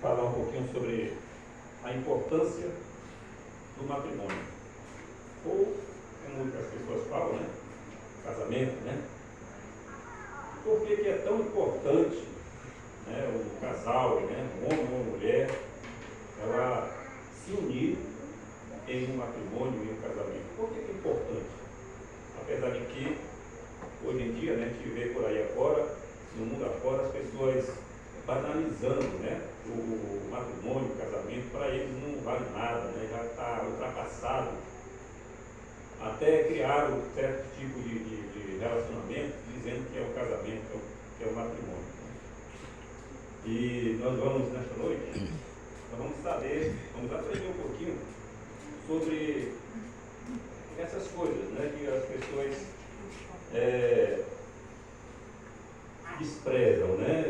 falar um pouquinho sobre a importância do matrimônio. Ou, como as pessoas falam, né? Casamento, né? Por que é tão importante, né, o casal, né, um homem ou uma mulher, ela se unir em um matrimônio, em um casamento? Por que é importante? Apesar de que, hoje em dia, né, a gente vê por aí afora, no mundo afora, as pessoas banalizando, né, o matrimônio, o casamento, para eles não vale nada, né, já está ultrapassado. Até criaram um certo tipo de relacionamento, dizendo que é o casamento, que é o matrimônio. E nós vamos, nesta noite, nós vamos saber, vamos aprender um pouquinho sobre essas coisas, né, que as pessoas desprezam, né,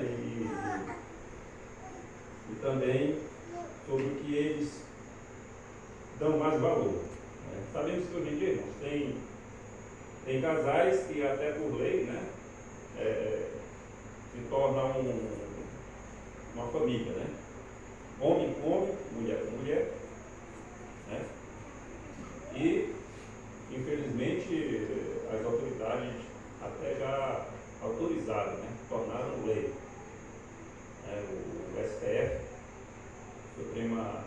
e também sobre o que eles dão mais valor. Né. Sabemos que hoje em dia, irmãos, tem casais que até por lei, né, se tornam uma família, né? Homem com homem, mulher com mulher, né? E, infelizmente, as autoridades até já autorizaram, né? Tornaram lei. O STF, Suprema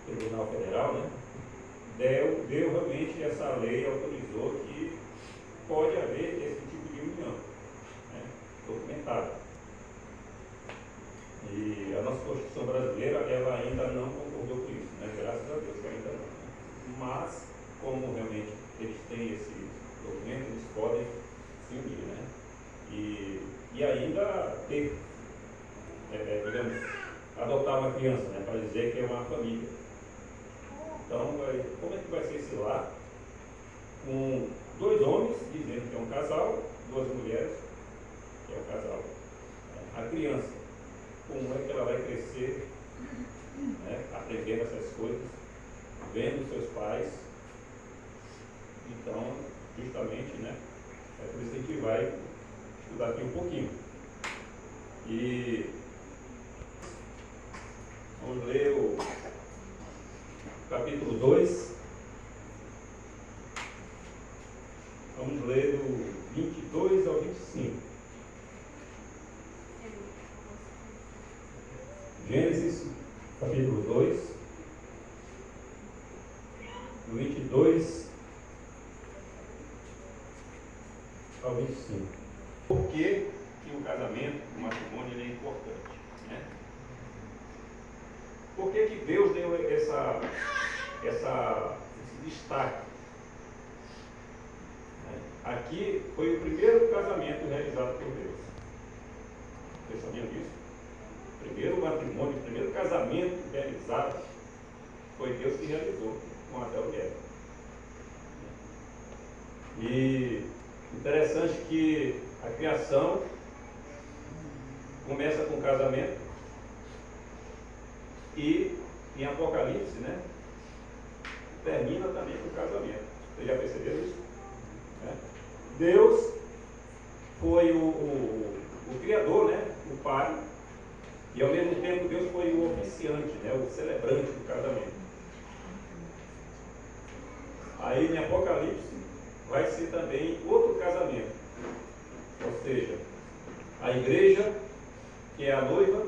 Tribunal Federal, né? Deu realmente essa lei, autorizou que pode haver esse tipo de união, né? Documentada. E a nossa Constituição brasileira, ela ainda não concordou com isso, né? Graças a Deus que ainda não. Mas, como realmente eles têm esse documento, eles podem se unir, né? E ainda ter, digamos, adotar uma criança, né? Para dizer que é uma família. Então, como é que vai ser esse lar? Com dois homens dizendo que é um casal, duas mulheres que é um casal. A criança, como é que ela vai crescer, né, aprendendo essas coisas, vendo seus pais? Então, justamente, né, é por isso que a gente vai estudar aqui um pouquinho. E vamos ler o capítulo 2, vamos ler do 22 ao 25. Gênesis, capítulo 2, do 22 ao 25. Por que o casamento, o matrimônio, ele é importante? Né? Por que Deus deu esse destaque? Né? Aqui foi o primeiro casamento realizado por Deus. Vocês sabiam disso? O primeiro matrimônio, o primeiro casamento realizado foi Deus que realizou com Adão e Eva. E interessante que a criação começa com o casamento e em Apocalipse, né, termina também com o casamento. Vocês já perceberam isso? Deus foi o Criador, né, o Pai, e ao mesmo tempo Deus foi o oficiante, né, o celebrante do casamento. Aí em Apocalipse vai ser também outro casamento. Ou seja, a igreja, que é a noiva,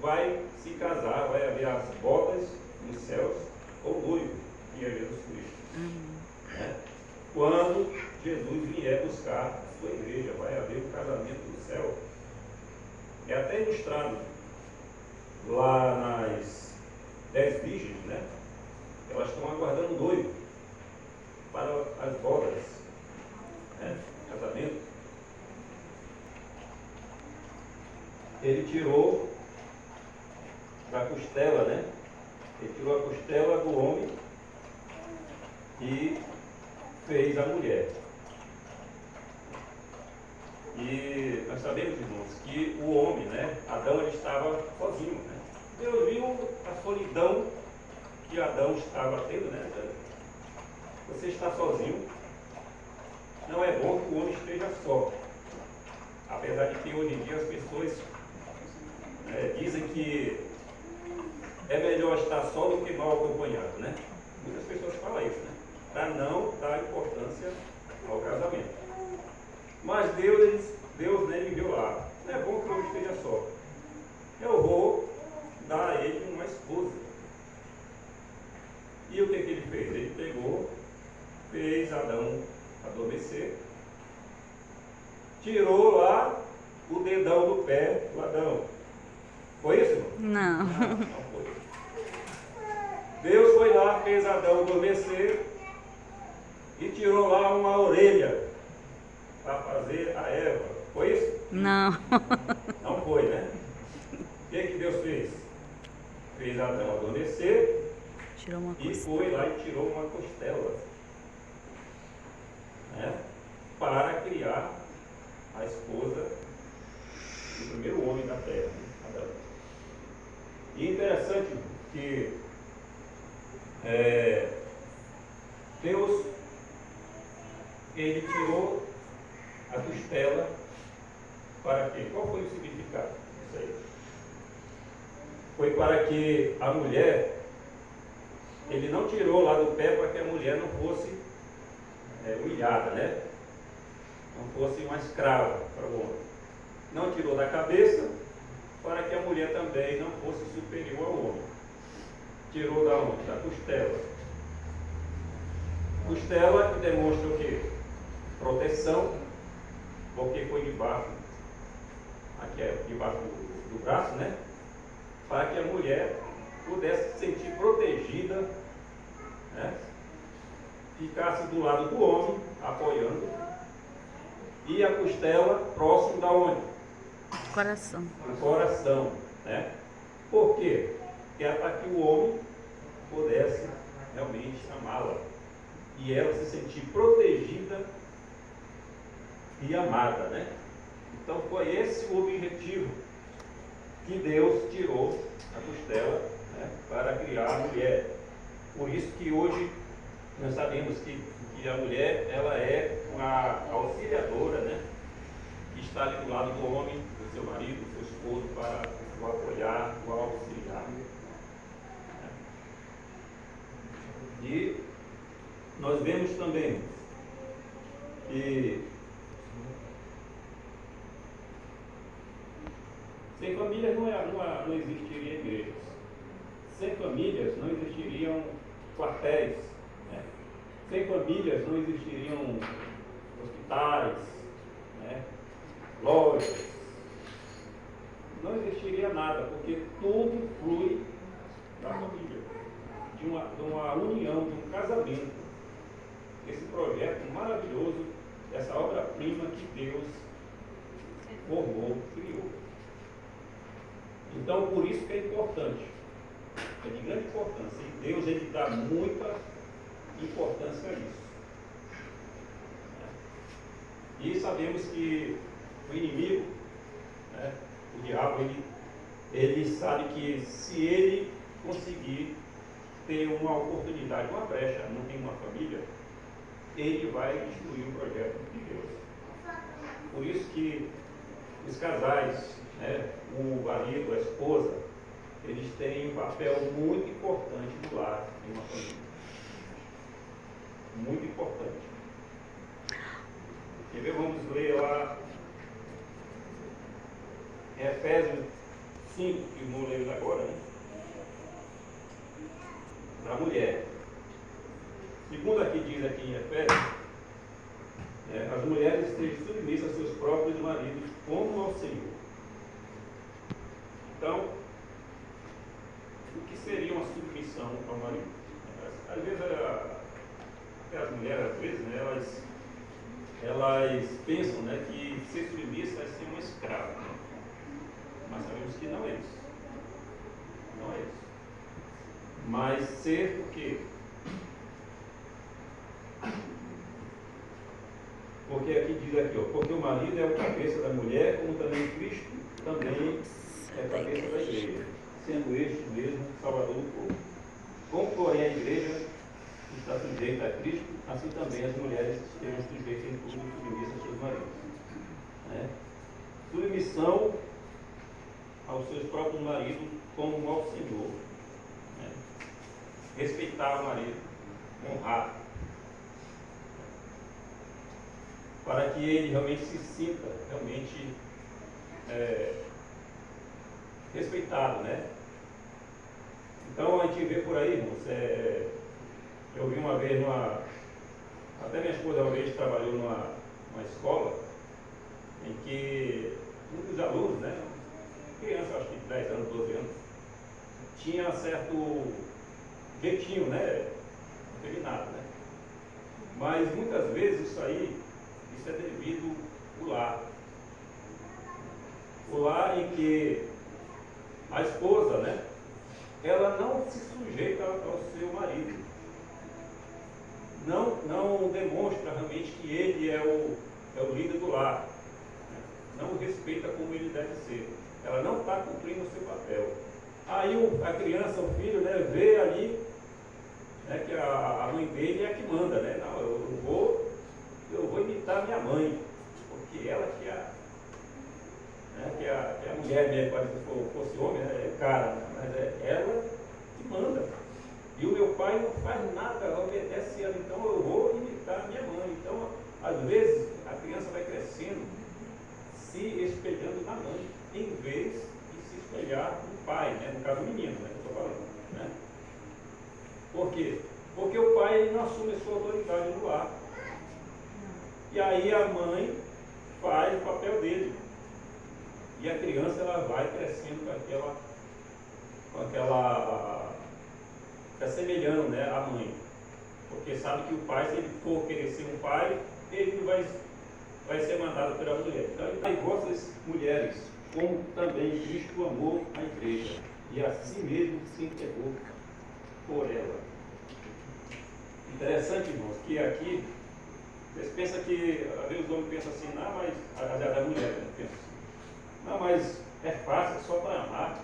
vai se casar, vai haver as bodas nos céus, ou noivo, que é Jesus Cristo. Né? Quando Jesus vier buscar a sua igreja, vai haver o casamento do céu. É até ilustrado lá nas 10 virgens, né? Elas estão aguardando o noivo para as bodas, né? Casamento. Ele tirou da costela, né? Ele tirou a costela do homem e fez a mulher. E nós sabemos, irmãos, que o homem, né, Adão, ele estava sozinho, né? Deus viu a solidão que Adão estava tendo, né? Você está sozinho, não é bom que o homem esteja só. Apesar de que hoje em dia as pessoas dizem que é melhor estar só do que mal acompanhado, né? Muitas pessoas falam isso, né? Para não dar importância ao casamento. Mas Deus né, me viu lá. Não é bom que o homem esteja só. Eu vou dar a ele uma esposa. E o que ele fez? Ele pegou, fez Adão adormecer, tirou lá o dedão do pé do Adão. Foi isso, irmão? Não. Não foi. Deus foi lá, fez Adão adormecer e tirou lá uma orelha para fazer a Eva. Foi isso? Não. Não foi, né? O que Deus fez? Fez Adão adormecer Tirou uma e coisa. foi lá e tirou uma costela, né? Para criar a esposa do primeiro homem da terra, Adão. E interessante que Deus, ele tirou a costela para quê? Qual foi o significado disso aí? Foi para que a mulher, ele não tirou lá do pé para que a mulher não fosse humilhada, né? Não fosse uma escrava para o homem. Não tirou da cabeça para que a mulher também não fosse superior ao homem. Tirou da onde? Da costela. Costela que demonstra o quê? Proteção, porque foi debaixo, aqui é debaixo do braço, né? Para que a mulher pudesse se sentir protegida, né? Ficasse do lado do homem, apoiando, e a costela próximo da onde? Coração. Do coração, né? Por quê? Porque é para que o homem pudesse realmente amá-la e ela se sentir protegida e amada, né? Então foi esse o objetivo que Deus tirou a costela, né, para criar a mulher. Por isso que hoje nós sabemos que a mulher, ela é uma auxiliadora, né, que está ali do lado do homem, do seu marido, do seu esposo, para o apoiar, o auxiliar. E nós vemos também que sem famílias não existiria igrejas. Sem famílias não existiriam quartéis. Né? Sem famílias não existiriam hospitais, né? Lojas. Não existiria nada, porque tudo flui da família, de uma união, de um casamento. Esse projeto maravilhoso, essa obra-prima que Deus formou, criou. Então, por isso que é importante, é de grande importância, e Deus ele dá muita importância a isso. E sabemos que o inimigo, né, o diabo, ele sabe que se ele conseguir ter uma oportunidade, uma brecha em uma família, ele vai destruir o projeto de Deus. Por isso que os casais, né, o marido, a esposa, eles têm um papel muito importante no lar, em uma família. Muito importante. Quer ver? Vamos ler lá Efésios 5, que vamos ler agora, né? Da mulher. Segundo aqui diz aqui em Efésios, as mulheres estejam submissas a seus próprios maridos como ao Senhor. Então, o que seria uma submissão ao marido? Às vezes, até as mulheres, às vezes, né, elas pensam, né, que ser submissa é ser uma escrava. Né? Mas sabemos que não é isso. Não é isso. Mas ser o quê? Porque aqui diz aqui, ó, porque o marido é o cabeça da mulher, como também Cristo também é cabeça da igreja, sendo este mesmo Salvador do povo. Como, porém, a igreja está sujeita a Cristo, assim também as mulheres estejam sujeitas em tudo submissas aos seus maridos. Né? Submissão aos seus próprios maridos como ao Senhor. Né? Respeitar o marido, honrar, para que ele realmente se sinta realmente respeitado, né? Então a gente vê por aí, irmãos, eu vi uma vez até minha esposa uma vez trabalhou numa escola em que um dos alunos, né, criança, acho que de 10 anos, 12 anos, tinha certo jeitinho, né, afeminado, né? Mas muitas vezes isso é devido ao lar. O lar em que a esposa, né, ela não se sujeita ao seu marido. Não demonstra realmente que ele é o líder do lar. Né? Não o respeita como ele deve ser. Ela não está cumprindo o seu papel. Aí a criança, o filho, né, vê ali, né, que a mãe dele é a que manda, né? Não, eu vou imitar minha mãe, porque ela que é a mulher mesmo, quase se fosse homem, né, é cara, né? Mas é ela que manda. E o meu pai não faz nada, obedece ela, então eu vou imitar a minha mãe. Então, às vezes, a criança vai crescendo se espelhando na mãe, em vez de se espelhar no pai, né? No caso, o menino, né? Que eu estou falando. Né? Por quê? Porque o pai ele não assume a sua autoridade no lar. E aí a mãe faz o papel dele. E a criança ela vai crescendo com aquela se assemelhando, né, à mãe. Porque sabe que o pai, se ele for querer ser um pai, ele não vai ser mandado pela mulher. Então, e vossas mulheres, como também Cristo amou a igreja, e a si mesmo se entregou por ela. Interessante, irmãos, que aqui, vocês pensam que, às vezes os homens pensam assim, não, mas, a mulher pensa assim, não, mas é fácil, é só para amar.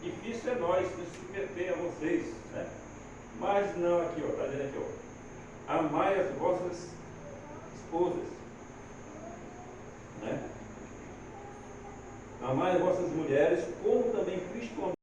Difícil é nós nos submeter a vocês, né? Mas não, aqui, ó, está dizendo aqui, ó, amai as vossas esposas, né? Amai as vossas mulheres, como também Cristo amou